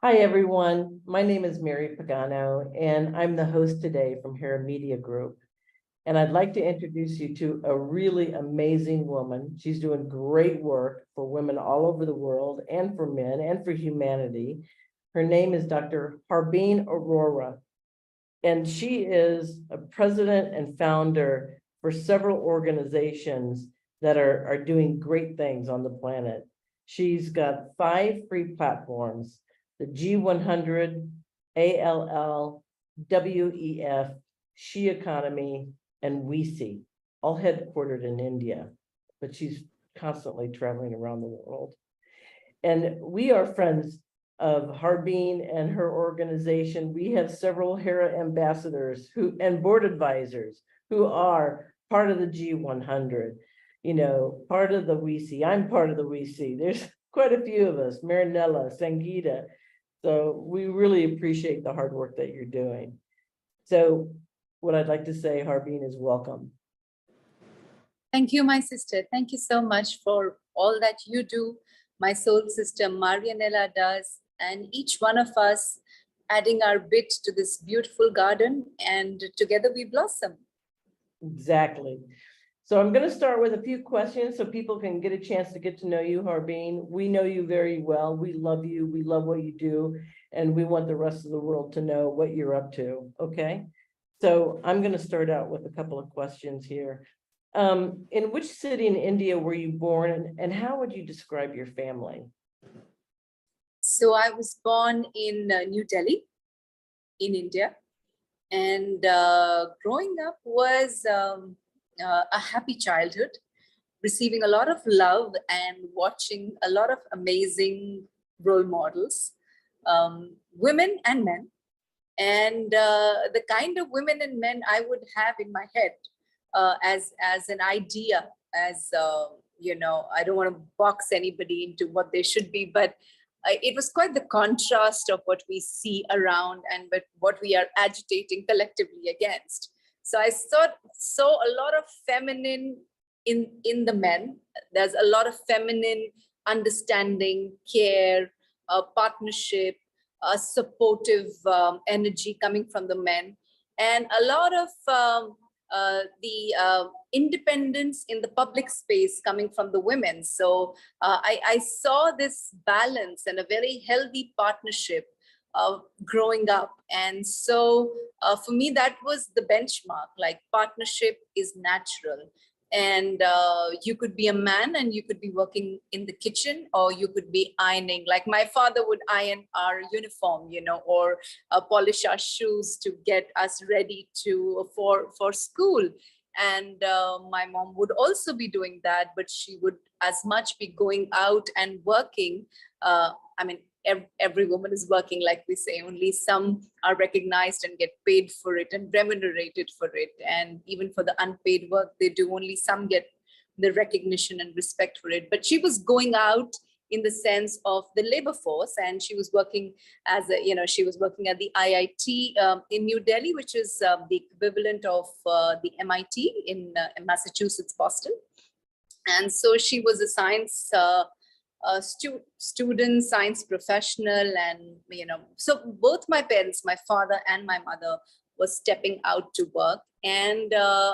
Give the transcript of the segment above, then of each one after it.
Hi, everyone. My name is Mary Pagano, and I'm the host today from Hera Media Group. And I'd like to introduce you to a really amazing woman. She's doing great work for women all over the world and for men and for humanity. Her name is Dr. Harbeen Arora, and she is a president and founder for several organizations that are doing great things on the planet. She's got 5 free platforms: the G100, ALL, WEF, SHEconomy, and WICCI, all headquartered in India, but she's constantly traveling around the world. And we are friends of Harbeen and her organization. We have several HERA ambassadors and board advisors who are part of the G100, part of the WICCI. I'm part of the WICCI. There's quite a few of us, Marinella, Sangeeta. So we really appreciate the hard work that you're doing. So what I'd like to say, Harbeen, is welcome. Thank you, my sister. Thank you so much for all that you do. My soul sister Marianella does, and each one of us adding our bit to this beautiful garden, and together we blossom. Exactly. So I'm going to start with a few questions so people can get a chance to get to know you, Harbeen. We know you very well. We love you. We love what you do. And we want the rest of the world to know what you're up to. Okay. So I'm going to start out with a couple of questions here. In which city in India were you born, and how would you describe your family? So I was born in New Delhi, in India. And growing up was a happy childhood, receiving a lot of love and watching a lot of amazing role models, women and men. And the kind of women and men I would have in my head as an idea, as I don't want to box anybody into what they should be, but it was quite the contrast of what we see around and what we are agitating collectively against. So I saw a lot of feminine in the men. There's a lot of feminine understanding, care, partnership, supportive energy coming from the men, and a lot of the independence in the public space coming from the women. So I saw this balance and a very healthy partnership growing up. And so for me, that was the benchmark. Like, partnership is natural. And you could be a man and you could be working in the kitchen, or you could be ironing. Like, my father would iron our uniform, or polish our shoes to get us ready for school. And my mom would also be doing that, but she would as much be going out and working. I mean, every woman is working, like we say. Only some are recognized and get paid for it and remunerated for it. And even for the unpaid work they do, only some get the recognition and respect for it. But she was going out in the sense of the labor force, and she was working she was working at the IIT in New Delhi, which is the equivalent of the MIT in Massachusetts, Boston. And so she was a science student, science professional. And so both my parents, my father and my mother, was stepping out to work. And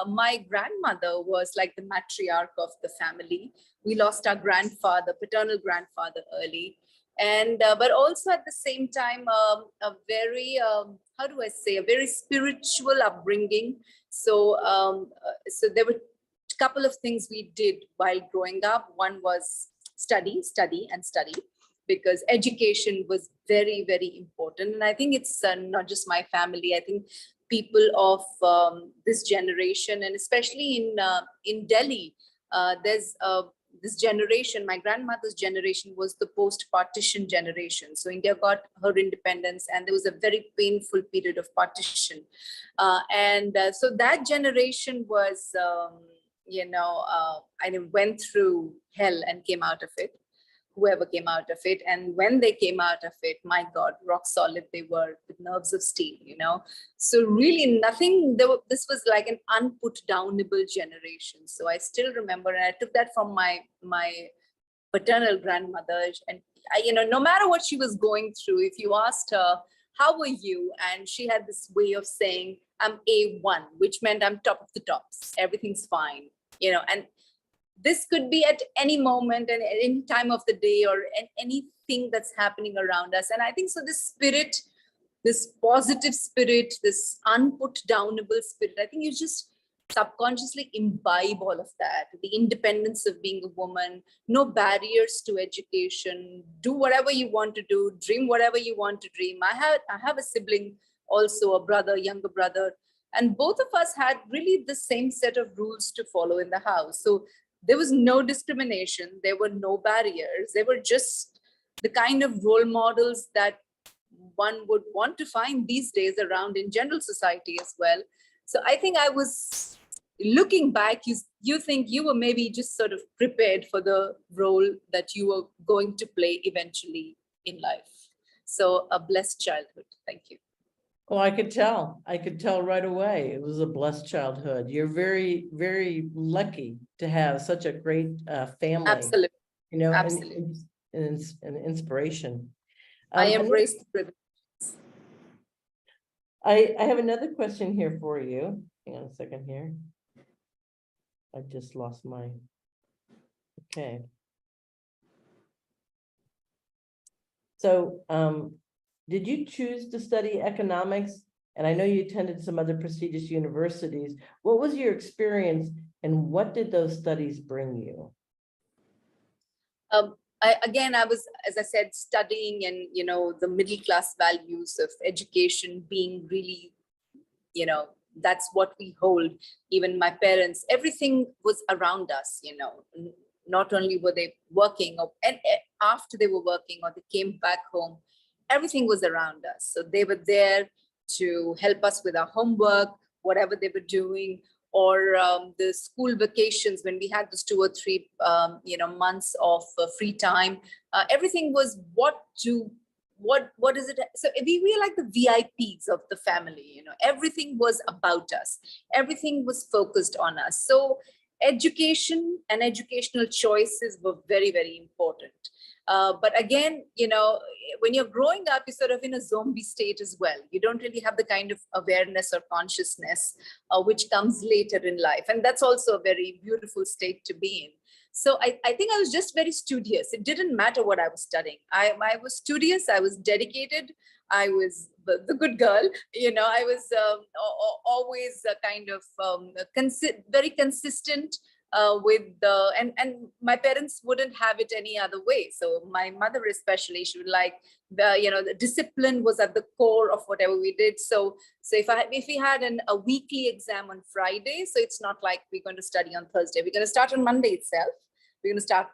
my grandmother was like the matriarch of the family. We lost our grandfather, paternal grandfather, early. And but also at the same time, a very how do I say, a very spiritual upbringing. So so there were a couple of things we did while growing up. One was study, because education was very, very important. And I think it's not just my family. I think people of this generation, and especially in Delhi, there's this generation, my grandmother's generation, was the post-partition generation. So India got her independence, and there was a very painful period of partition. So that generation was, I went through hell and came out of it, whoever came out of it. And when they came out of it, my God, rock solid they were, with nerves of steel, So really nothing, this was like an unput downable generation. So I still remember, and I took that from my paternal grandmother. And no matter what she was going through, if you asked her, how were you? And she had this way of saying, I'm A1, which meant I'm top of the tops. Everything's fine, and this could be at any moment and at any time of the day or anything that's happening around us. And I think so this spirit, this positive spirit, this unput downable spirit, I think you just subconsciously imbibe all of that. The independence of being a woman, no barriers to education, do whatever you want to do, dream whatever you want to dream. I have a sibling, also a brother, younger brother, and both of us had really the same set of rules to follow in the house. So there was no discrimination, there were no barriers, they were just the kind of role models that one would want to find these days around in general society as well. So I think I was looking back, you think you were maybe just sort of prepared for the role that you were going to play eventually in life. So a blessed childhood. Thank you. Oh, I could tell right away. It was a blessed childhood. You're very, very lucky to have such a great family. Absolutely. Absolutely. And inspiration. I embrace the privilege. I have another question here for you. Hang on a second here. I just lost my, okay. So, did you choose to study economics? And I know you attended some other prestigious universities. What was your experience and what did those studies bring you? I was, as I said, studying and, the middle class values of education being really, that's what we hold. Even my parents, everything was around us, not only were they working and after they were working or they came back home, everything was around us. So they were there to help us with our homework, whatever they were doing, or the school vacations when we had those 2 or 3 months of free time. Everything was what is it? So we were like the VIPs of the family. Everything was about us. Everything was focused on us. So education and educational choices were very, very important. But again, when you're growing up, you're sort of in a zombie state as well. You don't really have the kind of awareness or consciousness which comes later in life. And that's also a very beautiful state to be in. So I think I was just very studious. It didn't matter what I was studying. I was studious, I was dedicated, I was the good girl. I was always kind of very consistent with the, and my parents wouldn't have it any other way. So my mother especially, she would like, the discipline was at the core of whatever we did. So if we had a weekly exam on Friday, so it's not like we're going to study on Thursday, we're going to start on Monday itself. We're going to start,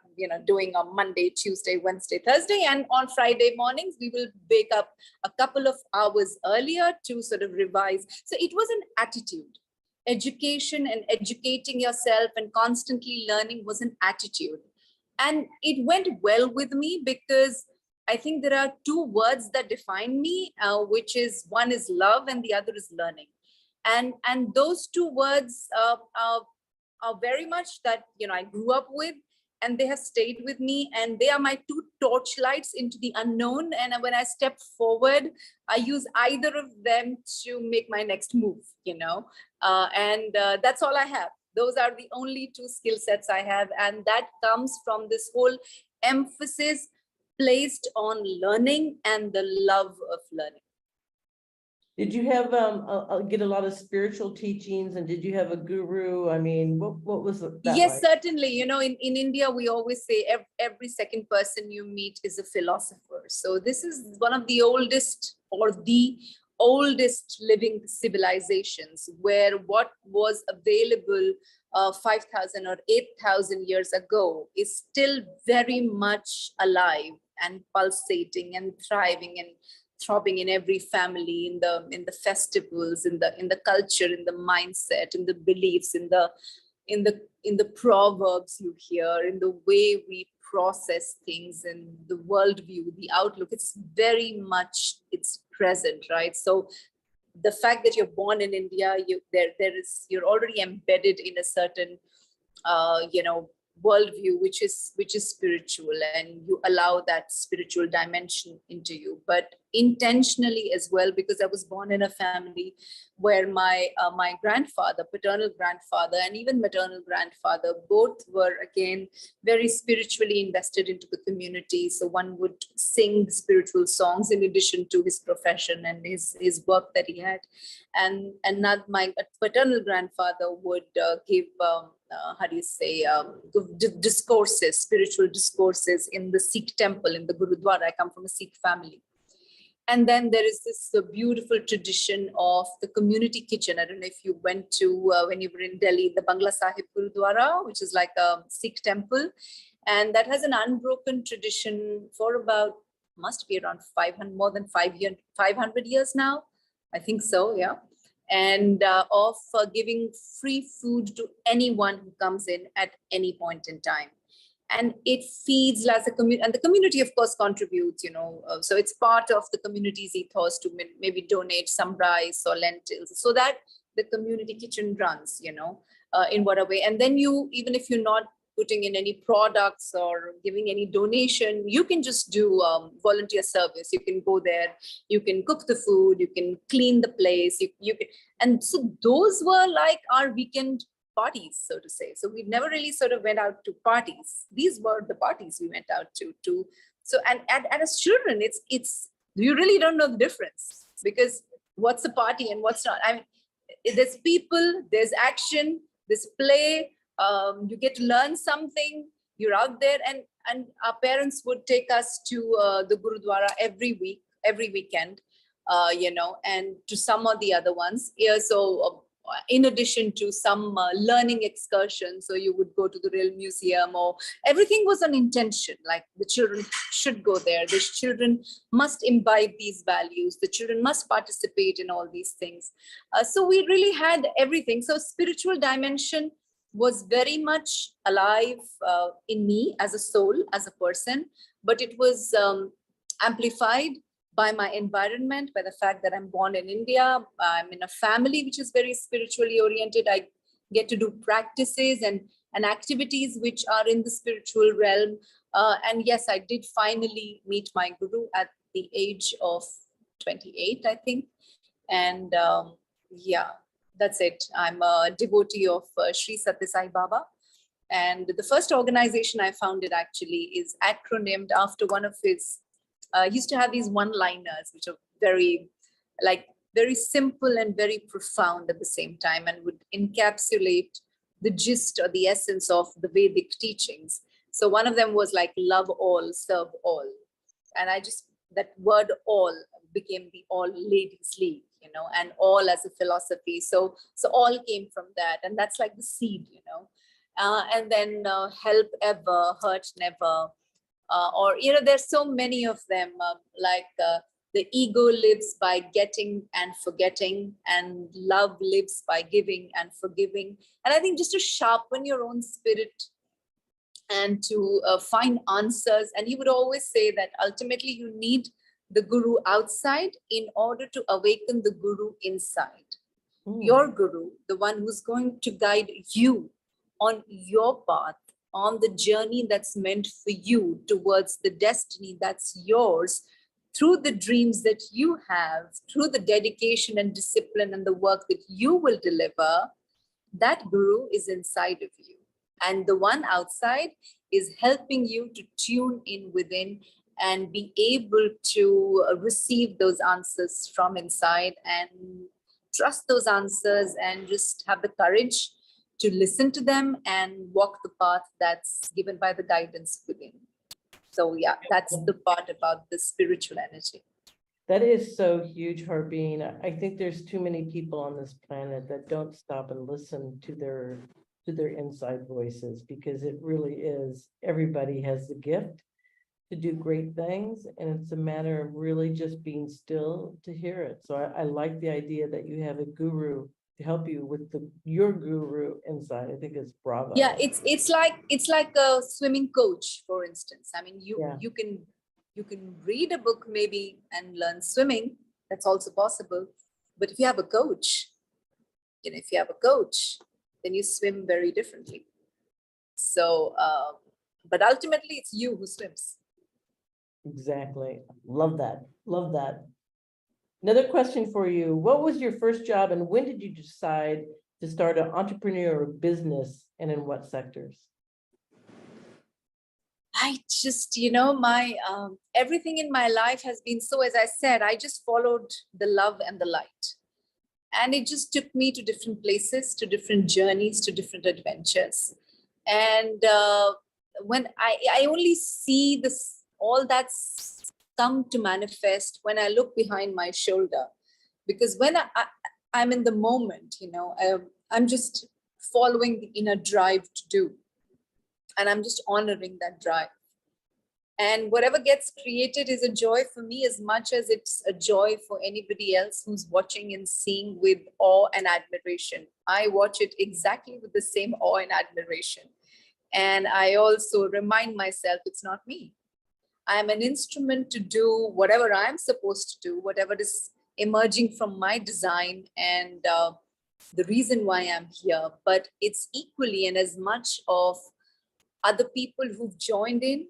doing on Monday, Tuesday, Wednesday, Thursday. And on Friday mornings, we will wake up a couple of hours earlier to sort of revise. So it was an attitude. Education and educating yourself and constantly learning was an attitude. And it went well with me because I think there are 2 words that define me, which is one is love and the other is learning. And those 2 words are very much that, I grew up with, and they have stayed with me, and they are my 2 torchlights into the unknown. And when I step forward, I use either of them to make my next move, and that's all I have. Those are the only 2 skill sets I have. And that comes from this whole emphasis placed on learning and the love of learning. Did you have get a lot of spiritual teachings, and did you have a guru? I mean, what was that? Yes, like? Certainly. In India, we always say every second person you meet is a philosopher. So this is one of the oldest or the oldest living civilizations, where what was available 5,000 or 8,000 years ago is still very much alive and pulsating and thriving and throbbing in every family, in the festivals, in the culture, in the mindset, in the beliefs, in the proverbs you hear, in the way we process things, and the worldview, the outlook. It's very much, it's present, right? So the fact that you're born in India, you're already embedded in a certain worldview which is spiritual, and you allow that spiritual dimension into you, but intentionally as well, because I was born in a family where my grandfather, paternal grandfather, and even maternal grandfather, both were again very spiritually invested into the community. So one would sing spiritual songs in addition to his profession and his work that he had. And not my paternal grandfather would give how do you say, discourses, spiritual discourses in the Sikh temple, in the Gurudwara. I come from a Sikh family. And then there is this beautiful tradition of the community kitchen. I don't know if you went to, when you were in Delhi, the Bangla Sahib Gurudwara, which is like a Sikh temple. And that has an unbroken tradition for about, must be around 500, more than 500 years now. I think so, yeah. And of giving free food to anyone who comes in at any point in time. And it feeds as a community, and the community of course contributes, so it's part of the community's ethos to maybe donate some rice or lentils so that the community kitchen runs, in whatever way. And then you, even if you're not putting in any products or giving any donation, you can just do volunteer service. You can go there, you can cook the food, you can clean the place, you can, and so those were like our weekend parties, so to say. So we never really sort of went out to parties. These were the parties we went out to. So and as children, it's you really don't know the difference, because what's a party and what's not. I mean, there's people, there's action, there's play. You get to learn something. You're out there, and our parents would take us to the Gurudwara every weekend, and to some of the other ones. Yeah, so in addition to some learning excursions, so you would go to the Rail Museum, or everything was an intention, like the children should go there. The children must imbibe these values. The children must participate in all these things. So we really had everything. So spiritual dimension was very much alive in me as a soul, as a person, but it was amplified by my environment, by the fact that I'm born in India. I'm in a family which is very spiritually oriented. I get to do practices and activities which are in the spiritual realm. And yes, I did finally meet my guru at the age of 28, I think. And yeah, that's it. I'm a devotee of Sri Sathya Sai Baba. And the first organization I founded actually is acronymed after one of his, used to have these one-liners, which are very simple and very profound at the same time, and would encapsulate the gist or the essence of the Vedic teachings. So one of them was like, love all, serve all. And that word all became the All Ladies League, and all as a philosophy. So all came from that. And that's like the seed, and then help ever, hurt never. Or, there's so many of them, the ego lives by getting and forgetting, and love lives by giving and forgiving. And I think just to sharpen your own spirit and to find answers. And he would always say that ultimately you need the guru outside in order to awaken the guru inside. Your guru, the one who's going to guide you on your path, on the journey that's meant for you towards the destiny that's yours, through the dreams that you have, through the dedication and discipline and the work that you will deliver. That guru is inside of you. And the one outside is helping you to tune in within and be able to receive those answers from inside, and trust those answers, and just have the courage to listen to them and walk the path that's given by the guidance within. So yeah, that's the part about the spiritual energy. That is so huge, Harbeen. I think there's too many people on this planet that don't stop and listen to their inside voices, because it really is, everybody has the gift to do great things, and it's a matter of really just being still to hear it. So I like the idea that you have a guru to help you with your guru inside. I think it's bravo. Yeah, it's like a swimming coach, for instance. I mean, you can read a book maybe and learn swimming. That's also possible. But if you have a coach, then you swim very differently. So, but ultimately it's you who swims. Exactly. Love that. Love that. Another question for you. What was your first job and when did you decide to start an entrepreneurial business and in what sectors? I just, my everything in my life has been so, as I said, I just followed the love and the light. And it just took me to different places, to different journeys, to different adventures. And when I only see this, all that's come to manifest when I look behind my shoulder. Because when I'm in the moment, I'm just following the inner drive to do. And I'm just honoring that drive. And whatever gets created is a joy for me as much as it's a joy for anybody else who's watching and seeing with awe and admiration. I watch it exactly with the same awe and admiration. And I also remind myself it's not me. I'm an instrument to do whatever I'm supposed to do, whatever is emerging from my design and the reason why I'm here. But it's equally and as much of other people who've joined in.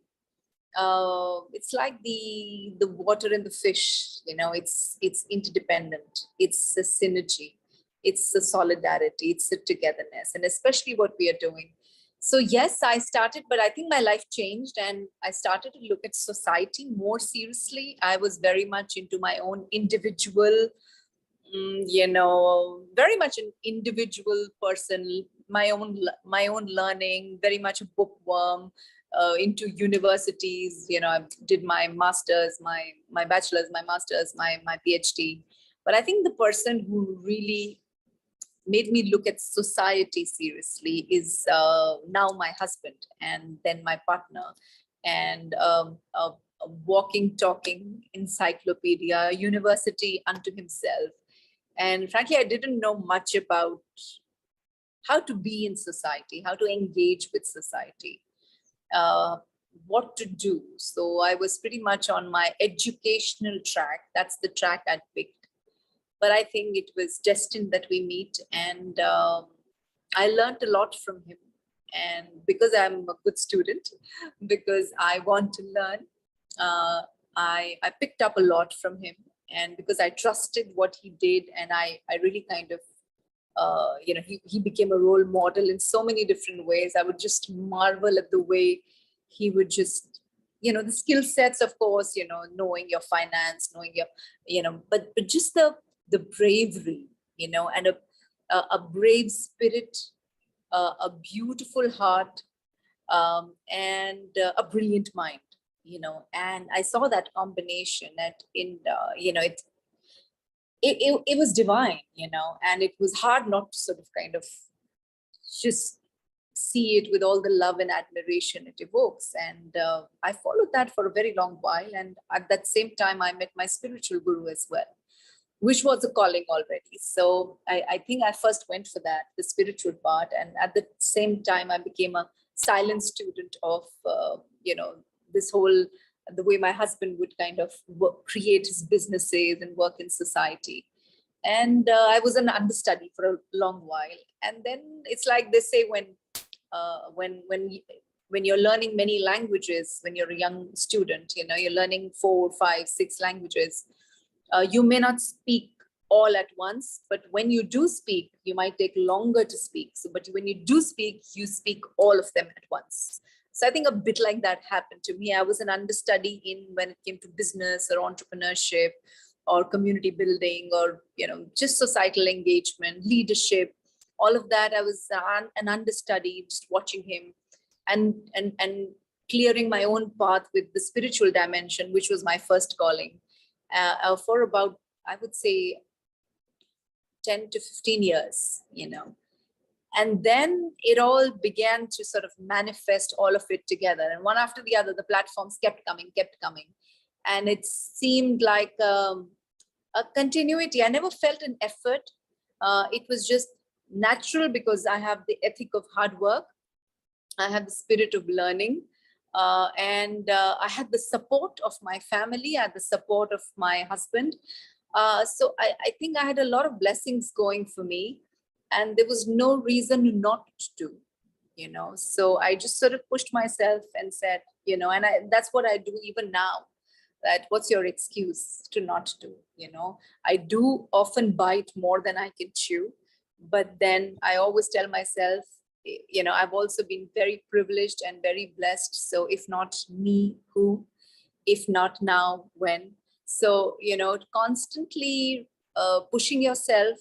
It's like the water and the fish, it's interdependent, it's a synergy, it's a solidarity, it's a togetherness, and especially what we are doing. So yes, I started, but I think my life changed and I started to look at society more seriously. I was very much into my own individual, very much an individual person, my own learning, very much a bookworm, into universities. I did my master's, my bachelor's, my master's, my PhD. But I think the person who really made me look at society seriously is now my husband, and then my partner, and a walking, talking encyclopedia, university unto himself. And frankly, I didn't know much about how to be in society, how to engage with society, what to do. So I was pretty much on my educational track. That's the track I'd picked. But I think it was destined that we meet. And I learned a lot from him. And because I'm a good student, because I want to learn, I picked up a lot from him. And because I trusted what he did, and I really kind of, he became a role model in so many different ways. I would just marvel at the way he would just, the skill sets, of course, knowing your finance, knowing your, but just the bravery, and a brave spirit, a beautiful heart, and a brilliant mind, and I saw that combination it was divine, and it was hard not to sort of kind of just see it with all the love and admiration it evokes. And I followed that for a very long while. And at that same time, I met my spiritual guru as well, which was a calling already. So I think I first went for that, the spiritual part. And at the same time, I became a silent student of, this whole, the way my husband would kind of create his businesses and work in society. And I was an understudy for a long while. And then it's like they say, when you're learning many languages, when you're a young student, you're learning 4, 5, 6 languages, you may not speak all at once, but when you do speak, you might take longer to speak. So, but when you do speak, you speak all of them at once. So I think a bit like that happened to me. I was an understudy when it came to business or entrepreneurship or community building or, just societal engagement, leadership, all of that. I was an understudy, just watching him and clearing my own path with the spiritual dimension, which was my first calling, for about, I would say, 10 to 15 years, And then it all began to sort of manifest, all of it together. And one after the other, the platforms kept coming. And it seemed like a continuity. I never felt an effort. It was just natural because I have the ethic of hard work. I have the spirit of learning. And I had the support of my family. I had the support of my husband. So I think I had a lot of blessings going for me. And there was no reason not to, So I just sort of pushed myself and said, and that's what I do even now. That what's your excuse to not do? I do often bite more than I can chew, but then I always tell myself, I've also been very privileged and very blessed. So if not me, who? If not now, when? So, constantly pushing yourself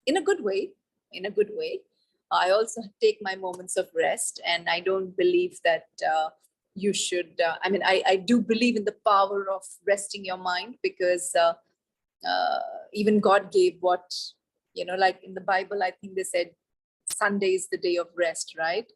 in a good way, in a good way. I also take my moments of rest, and I don't believe that you should, I do believe in the power of resting your mind, because even God gave what, like in the Bible, I think they said Sunday is the day of rest, right?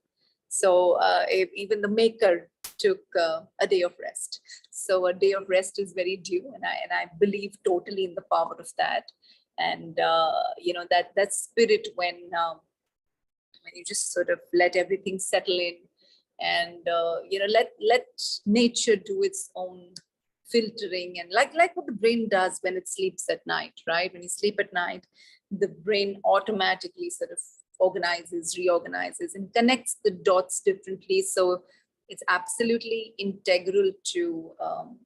So if even the maker took a day of rest. So a day of rest is very due, and I believe totally in the power of that. And that spirit when you just sort of let everything settle in, and let nature do its own filtering, and like what the brain does when it sleeps at night, right? When you sleep at night, the brain automatically sort of organizes, reorganizes, and connects the dots differently. So it's absolutely integral to,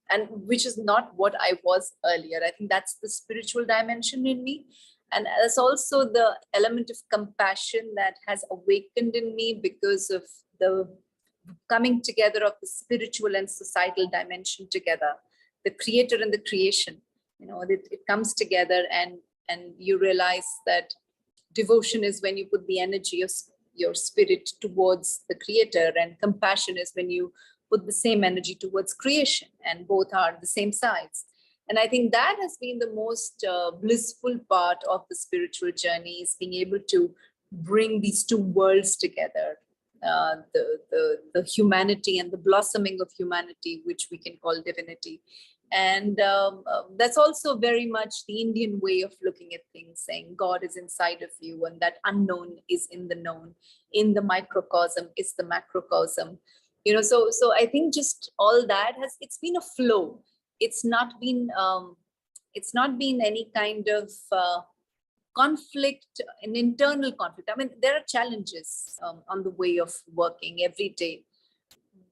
and which is not what I was earlier. I think that's the spiritual dimension in me. And there's also the element of compassion that has awakened in me because of the coming together of the spiritual and societal dimension together, the creator and the creation. It comes together, and you realize that devotion is when you put the energy of your spirit towards the creator, and compassion is when you put the same energy towards creation, and both are the same sides. And I think that has been the most blissful part of the spiritual journey, is being able to bring these two worlds together, the humanity and the blossoming of humanity, which we can call divinity. And that's also very much the Indian way of looking at things, saying God is inside of you, and that unknown is in the known, in the microcosm is the macrocosm. So I think just all that it's been a flow. It's not been any kind of conflict, an internal conflict. I mean, there are challenges on the way of working every day,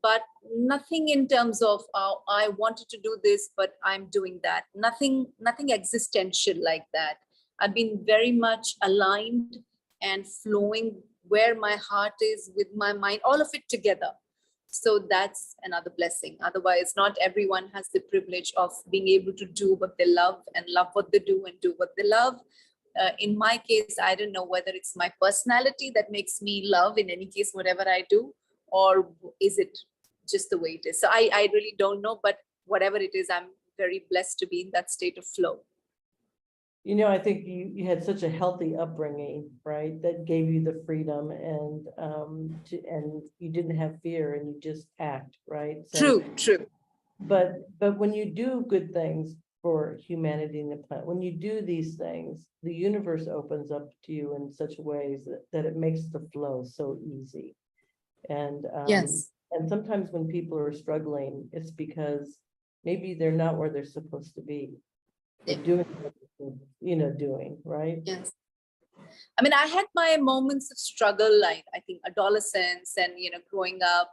but nothing in terms of I wanted to do this, but I'm doing that. Nothing existential like that. I've been very much aligned and flowing where my heart is with my mind, all of it together. So that's another blessing. Otherwise, not everyone has the privilege of being able to do what they love, and love what they do, and do what they love. In my case, I don't know whether it's my personality that makes me love, in any case, whatever I do, or is it just the way it is. So I really don't know, but whatever it is, I'm very blessed to be in that state of flow. I think you had such a healthy upbringing, right? That gave you the freedom, and and you didn't have fear, and you just act, right? So, True. But when you do good things for humanity and the planet, when you do these things, the universe opens up to you in such ways that it makes the flow so easy. And Yes. And sometimes when people are struggling, it's because maybe they're not where they're supposed to be. They're doing what they're doing, right? Yes. I mean, I had my moments of struggle, like I think adolescence and growing up,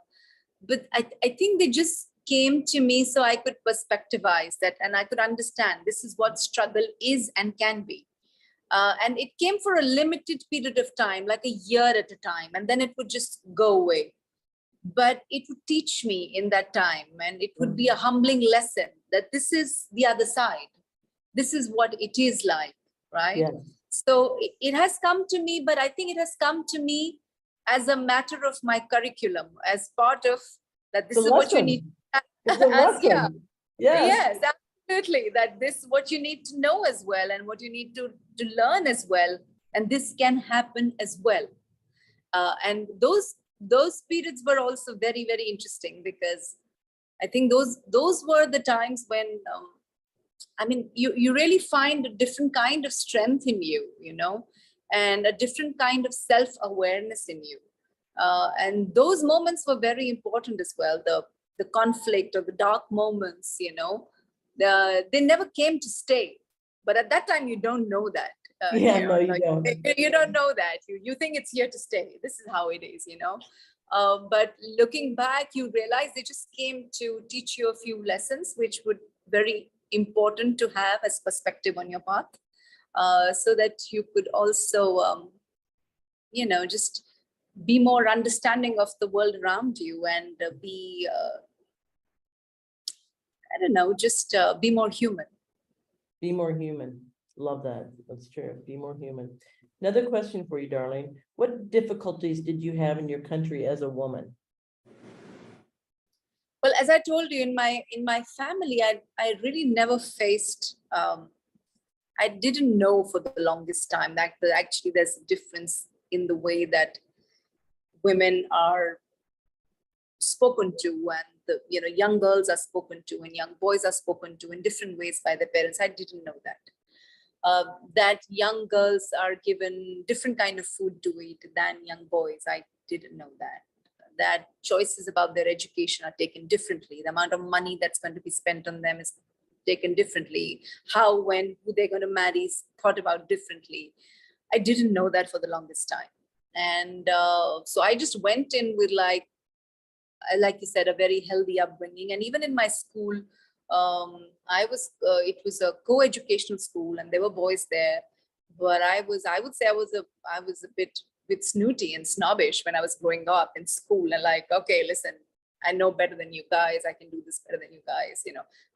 but I think they just came to me so I could perspectivize that, and I could understand this is what struggle is and can be. And it came for a limited period of time, like a year at a time, and then it would just go away. But it would teach me in that time, and it would be a humbling lesson that this is the other side. This is what it is like, right? Yeah. So it has come to me, but I think it has come to me as a matter of my curriculum, as part of that. This is what you need. It's a lesson. Yes, absolutely. That this is what you need to know as well, and what you need to learn as well. And this can happen as well. And those periods were also very, very interesting, because I think those were the times when you really find a different kind of strength in you, and a different kind of self-awareness in you. And those moments were very important as well. The conflict or the dark moments, they never came to stay. But at that time, you don't know that. No, you don't. You don't know that. You think it's here to stay. This is how it is, But looking back, you realize they just came to teach you a few lessons, which would very important to have as perspective on your path, so that you could also, just be more understanding of the world around you and be, I don't know, just be more human. Be more human. Love that. That's true. Be more human. Another question for you, darling. What difficulties did you have in your country as a woman? Well, as I told you, in my family, I really never faced. I didn't know for the longest time that actually there's a difference in the way that women are spoken to, and the young girls are spoken to, and young boys are spoken to in different ways by their parents. I didn't know that. That young girls are given different kind of food to eat than young boys. I didn't know that. That choices about their education are taken differently. The amount of money that's going to be spent on them is taken differently. How, when, who they're going to marry is thought about differently. I didn't know that for the longest time. And so I just went in with, like you said, a very healthy upbringing. And even in my school, it was a co-educational school, and there were boys there. But I would say I was a bit snooty and snobbish when I was growing up in school, and like, okay, listen, I know better than you guys. I can do this better than you guys.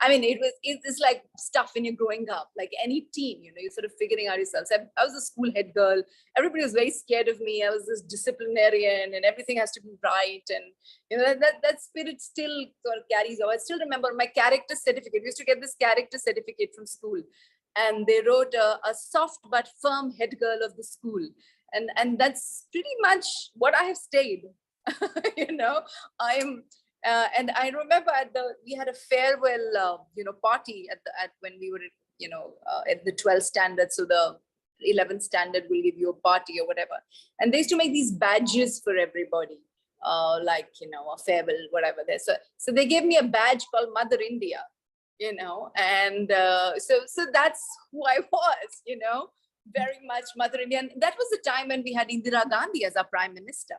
I mean, it's like stuff when you're growing up, like any teen, you're sort of figuring out yourself. So I was a school head girl. Everybody was very scared of me. I was this disciplinarian, and everything has to be right. And that spirit still sort of carries over. I still remember my character certificate. We used to get this character certificate from school, and they wrote a soft but firm head girl of the school. And that's pretty much what I have stayed. I am, and I remember we had a farewell, party at when we were, at the 12th standard. So the 11th standard will give you a party or whatever. And they used to make these badges for everybody, like, a farewell, whatever there. So they gave me a badge called Mother India, and so that's who I was, very much Mother India. And that was the time when we had Indira Gandhi as our prime minister,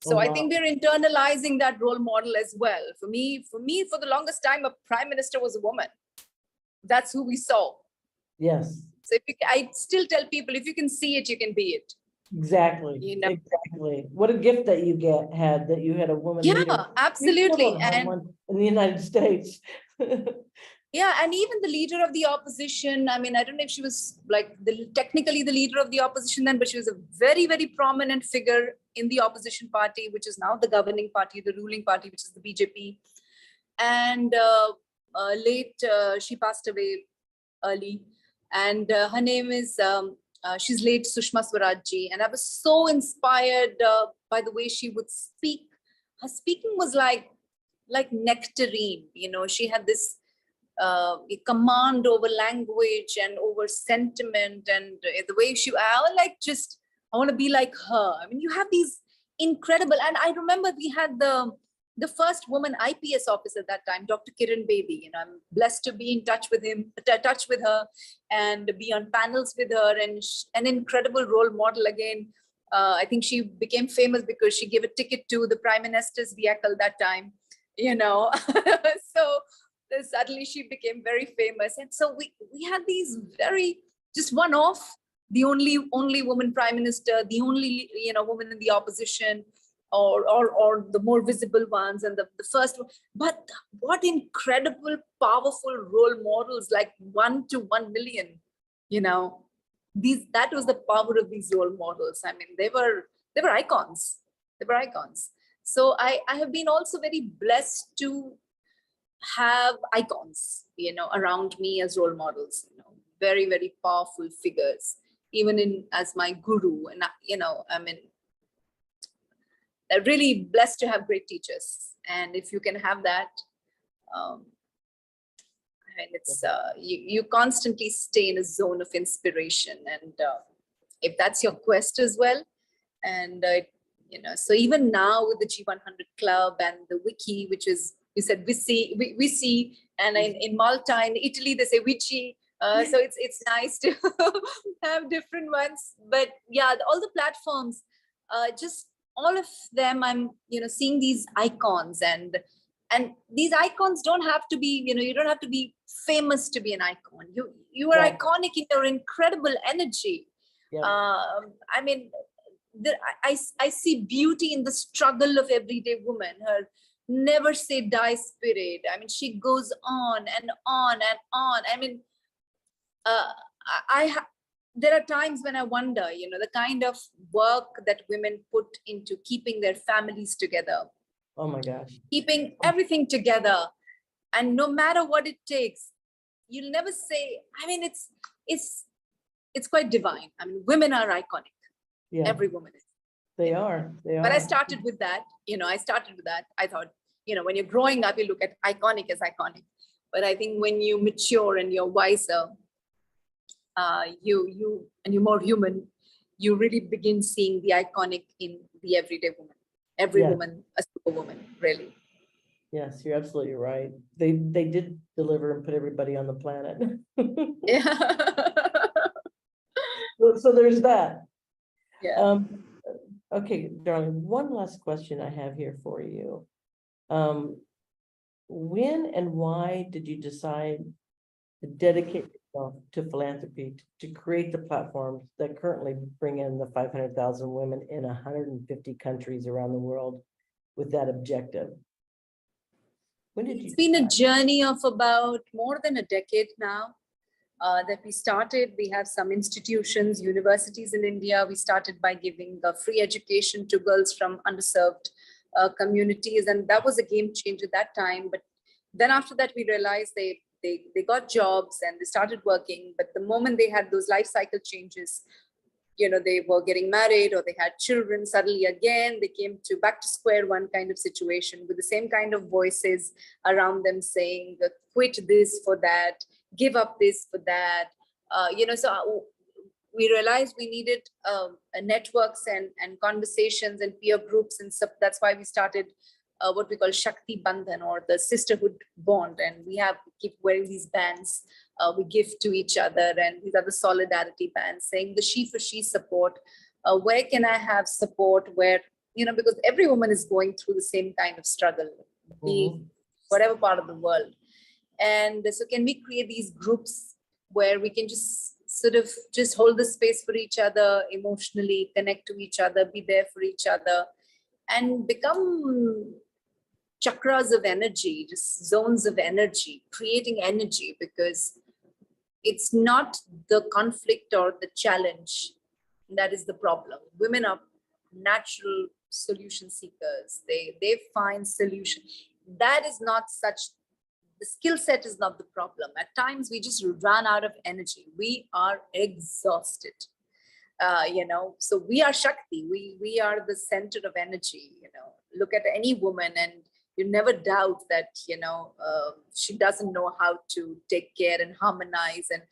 So I think we're internalizing that role model as well. For me, for the longest time, a prime minister was a woman. That's who we saw. Yes. So I still tell people, if you can see it, you can be it. Exactly. Exactly. What a gift that you had that you had a woman. Yeah, absolutely. And in the United States. Yeah, and even the leader of the opposition, I mean, I don't know if she was like technically the leader of the opposition then, but she was a very, very prominent figure in the opposition party, which is now the governing party, the ruling party, which is the BJP. And she passed away early. And her name is, she's late Sushma Swarajji. And I was so inspired by the way she would speak. Her speaking was like nectarine, she had this command over language and over sentiment, and the way I want to be like her. I mean, you have these incredible, and I remember we had the first woman IPS officer at that time, Dr. Kiran Bedi. I'm blessed to be in touch with her, and be on panels with her, and an incredible role model again. I think she became famous because she gave a ticket to the Prime Minister's vehicle that time, so suddenly she became very famous. And so we had these very, just one off, the only woman prime minister, the only, woman in the opposition, or the more visible ones, and the first one. But what incredible, powerful role models, like 1 to 1 million, that was the power of these role models. I mean, they were icons. They were icons. So I have been also very blessed to have icons, around me as role models, very, very powerful figures, even as my guru. And, I mean, I'm really blessed to have great teachers. And if you can have that, and it's, you constantly stay in a zone of inspiration. And if that's your quest as well, and, so even now with the G100 Club and the WICCI, which is, you said WICCI, and in Malta, in Italy, they say WICCI. So it's nice to have different ones. But yeah, all the platforms, just all of them, I'm, seeing these icons, and these icons don't have to be, you don't have to be famous to be an icon. You are Right. iconic in your incredible energy. Yeah. I mean, I see beauty in the struggle of everyday woman, her never say die spirit. I mean, she goes on and on and on. I mean, there are times when I wonder, the kind of work that women put into keeping their families together, Oh my gosh. keeping everything together, and no matter what it takes, you'll never say. I mean, it's quite divine. I mean, women are iconic. Yeah, Every woman is. they are. They But I are. started with that. I thought, when you're growing up, you look at iconic as iconic. But I think when you mature and you're wiser, and you're more human, you really begin seeing the iconic in the everyday woman. Every Yeah. woman, a superwoman, really. Yes, you're absolutely right. They did deliver and put everybody on the planet. Yeah. So there's that. Yeah. Okay, darling, one last question I have here for you. When and why did you decide to dedicate yourself to philanthropy, to create the platforms that currently bring in the 500,000 women in 150 countries around the world with that objective? When did you It's been a decide? journey of about more than a decade now. That we started. We have some institutions, universities in India. We started by giving free education to girls from underserved communities, and that was a game changer at that time. But then after that, we realized they got jobs and they started working. But the moment they had those life cycle changes, they were getting married or they had children, suddenly again they came to back to square one kind of situation with the same kind of voices around them saying, quit this for that, give up this for that. So we realized we needed networks and conversations and peer groups, and so that's why we started what we call Shakti Bandhan, or the sisterhood bond. And we keep wearing these bands. We give to each other, and these are the solidarity bands saying the she for she support. Where can I have support? Where, because every woman is going through the same kind of struggle, be whatever part of the world. And so can we create these groups where we can just sort of just hold the space for each other emotionally, connect to each other, be there for each other, and become chakras of energy, just zones of energy, creating energy, because it's not the conflict or the challenge that is the problem. Women are natural solution seekers. They find solution. That is not such, the skill set is not the problem. At times we just run out of energy. We are exhausted. So we are Shakti. We are the center of energy. Look at any woman and you never doubt that, she doesn't know how to take care and harmonize and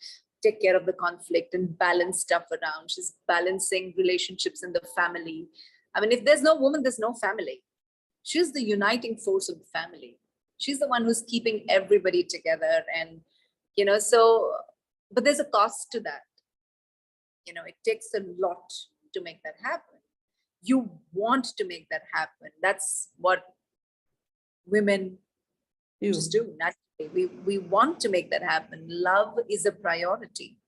take care of the conflict and balance stuff around. She's balancing relationships in the family. I mean, if there's no woman, there's no family. She's the uniting force of the family. She's the one who's keeping everybody together. And, but there's a cost to that. It takes a lot to make that happen. You want to make that happen. That's what women just do naturally. We want to make that happen. Love is a priority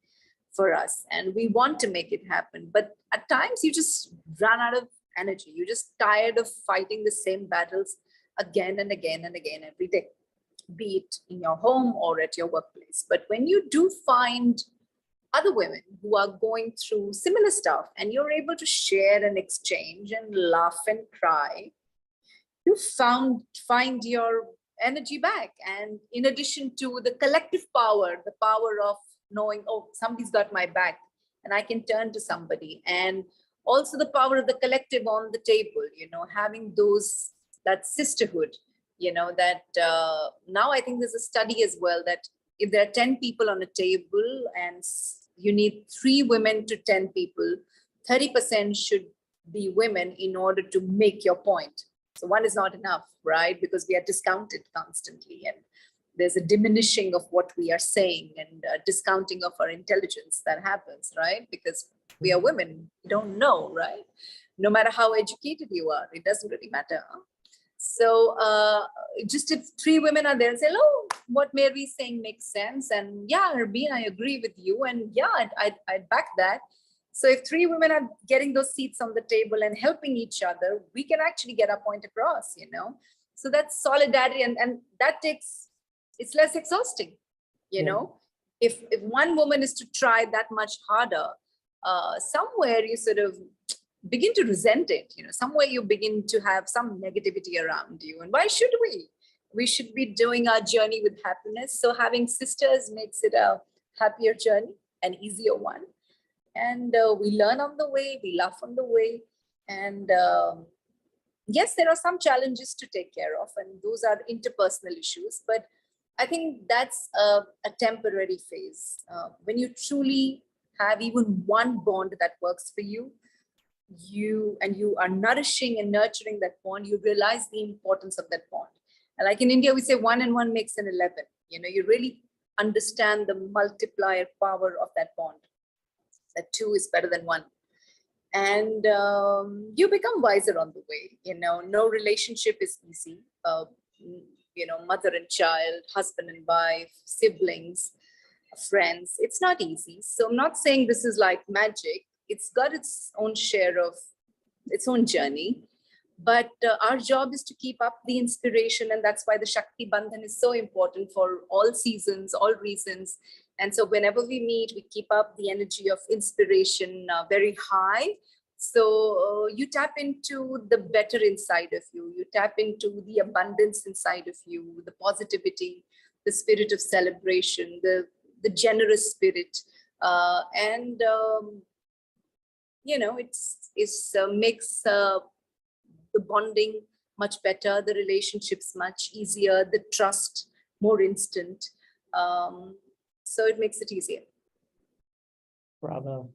for us and we want to make it happen. But at times you just run out of energy. You're just tired of fighting the same battles again and again and again every day, be it in your home or at your workplace. But when you do find other women who are going through similar stuff and you're able to share and exchange and laugh and cry, you find your energy back. And in addition to the collective power, the power of knowing, oh, somebody's got my back and I can turn to somebody, and also the power of the collective on the table, having that sisterhood, that now I think there's a study as well that if there are 10 people on a table and you need 3 women to 10 people, 30% should be women in order to make your point. So one is not enough, right? Because we are discounted constantly and there's a diminishing of what we are saying and discounting of our intelligence that happens, right? Because we are women, we don't know, right? no matter how educated you are, it doesn't really matter. So just if 3 women are there and say, oh, what Mary is saying makes sense. And yeah, Harbeen, I agree with you. And yeah, I'd back that. So if 3 women are getting those seats on the table and helping each other, we can actually get our point across, you know. So that's solidarity, and that takes, it's less exhausting, you know. If 1 woman is to try that much harder, somewhere you sort of begin to resent it, you know, somewhere you begin to have some negativity around you. And why should we? We should be doing our journey with happiness. So having sisters makes it a happier journey, an easier one. And we learn on the way, we laugh on the way. And yes, there are some challenges to take care of, and those are interpersonal issues, but I think that's a temporary phase. When you truly have even one bond that works for you, you are nourishing and nurturing that bond, you realize the importance of that bond. And like in India, we say 1 and 1 makes an 11. You know, you really understand the multiplier power of that bond. That 2 is better than 1. And you become wiser on the way. You know, no relationship is easy. You know, mother and child, husband and wife, siblings, friends, it's not easy. So I'm not saying this is like magic. It's got its own share of its own journey. But our job is to keep up the inspiration. And that's why the Shakti Bandhan is so important for all seasons, all reasons. And so whenever we meet, we keep up the energy of inspiration very high. So you tap into the better inside of you. You tap into the abundance inside of you, the positivity, the spirit of celebration, the generous spirit. You know, it makes the bonding much better, the relationships much easier, the trust more instant. So it makes it easier. Bravo,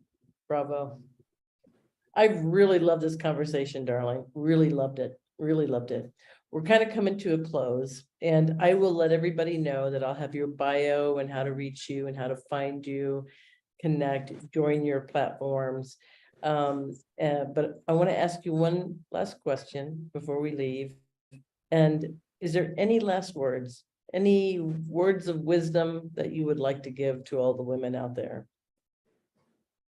bravo. I really love this conversation, darling. Really loved it. Really loved it. We're kind of coming to a close, and I will let everybody know that I'll have your bio and how to reach you and how to find you, connect, join your platforms. But I want to ask you one last question before we leave. And is there any last words, any words of wisdom that you would like to give to all the women out there?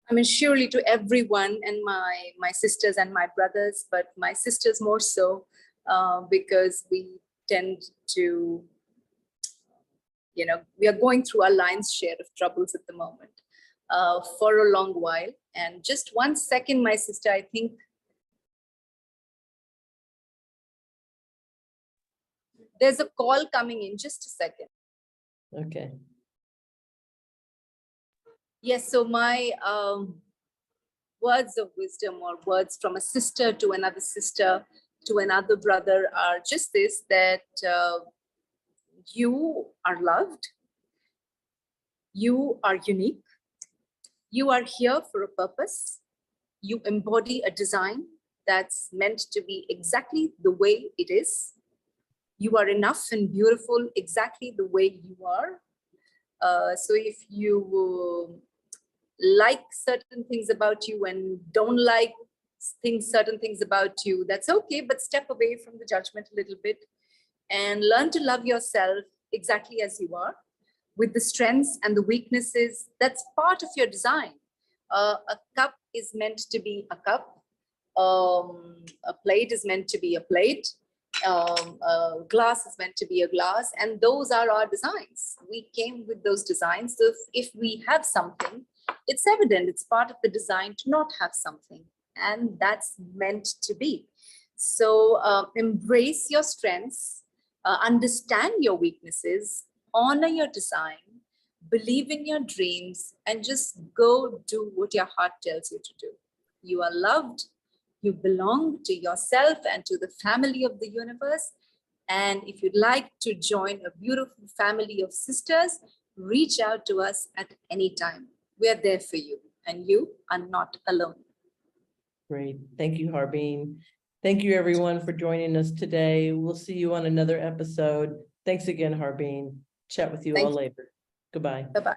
I mean, surely to everyone, and my sisters and my brothers, but my sisters more so, because we tend to, you know, we are going through our lion's share of troubles at the moment for a long while. And just 1 second, my sister, I think. There's a call coming in, just a second. Okay. Yes, so my words of wisdom, or words from a sister to another sister to another brother, are just this, that you are loved, you are unique, you are here for a purpose, you embody a design that's meant to be exactly the way it is. You are enough and beautiful exactly the way you are. So if you like certain things about you and don't like certain things about you, that's okay, but step away from the judgment a little bit and learn to love yourself exactly as you are, with the strengths and the weaknesses. That's part of your design. A cup is meant to be a cup. A plate is meant to be a plate. A glass is meant to be a glass, and those are our designs. We came with those designs. So if we have something, it's evident, it's part of the design to not have something, and that's meant to be. So embrace your strengths, understand your weaknesses, honor your design, believe in your dreams, and just go do what your heart tells you to do. You are loved. You belong to yourself and to the family of the universe. And if you'd like to join a beautiful family of sisters, reach out to us at any time. We are there for you, and you are not alone. Great. Thank you, Harbeen. Thank you, everyone, for joining us today. We'll see you on another episode. Thanks again, Harbeen. Chat with you all later. Goodbye. Bye-bye.